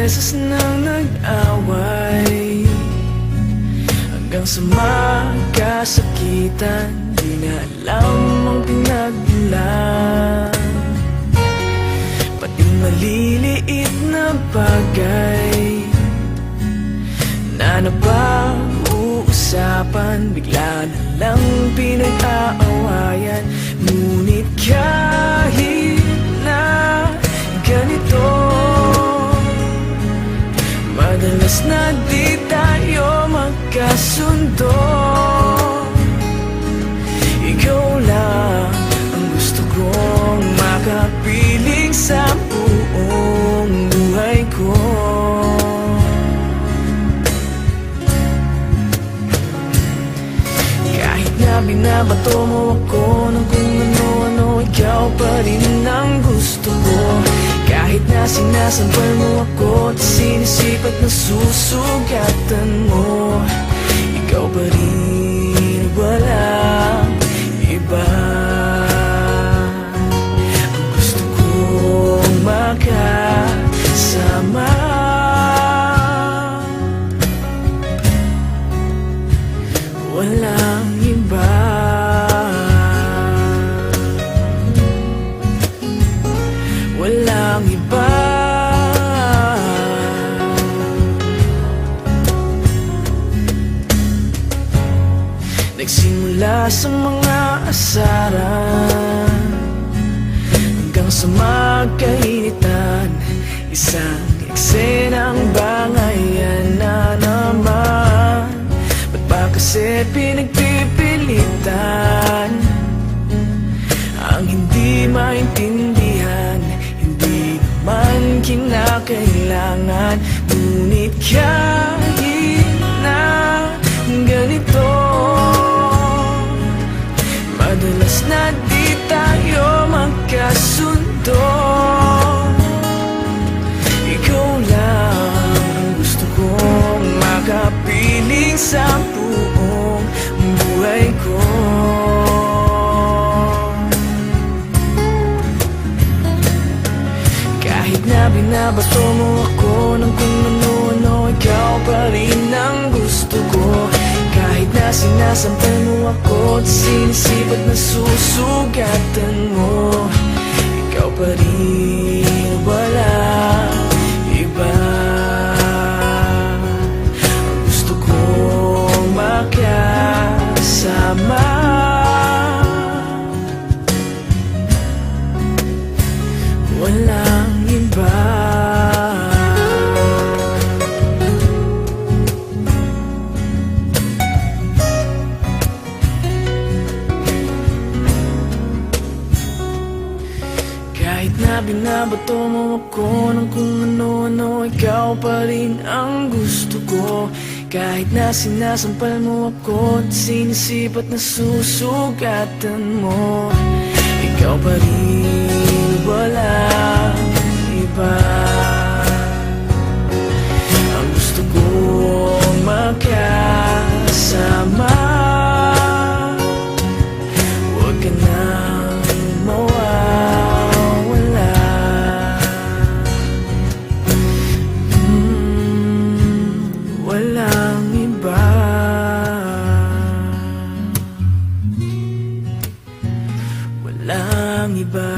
beses nang nag-away, hanggang sa magkasakitan. Di na alam ang pinagmulan, pati maliliit na bagay na napag-uusapan, bigla na lang pinag-aawayan. Ngunit kahit na ganito, madalas na di tayo magkasundo. Ikaw lang ang gusto kong makapiling sa buong buhay ko. Kahit na binabato mo ako ng kung ano-ano, ikaw pa rin ang gusto ko. Kahit na sinasampal mo ako at sinisipat na susugatan mo, ikaw pa rin, walang iba. Ang gusto kong makasama, walang iba. Walang iba. Nagsimula sa mga asaran hanggang sa magkainitan, isang eksenang bangayan na naman. Ba't ba kasi pinagpipilitan ang hindi maintindihan? Hindi naman kinakailangan. Ngunit kahit na ganito, madalas na di tayo magkasundo. Ikaw lang ang gusto kong makapiling sa buong buhay ko. Kahit na binabato mo ako ng kung ano-ano, ikaw pa rin ang gusto ko. Kahit na sinasampal mo ako at sinisipat na susugatan mo, ikaw pa rin, walang iba. Ang gusto kong makasama, walang iba. Kahit na binabato mo ako ng kung ano-ano, ikaw pa rin ang gusto ko. Kahit na sinasampal mo ako at sinisipat na susugatan mo, ikaw pa rin, walang iba. Ang gusto kong makasama, huwag ka nang mawawala. Walang iba. Walang iba.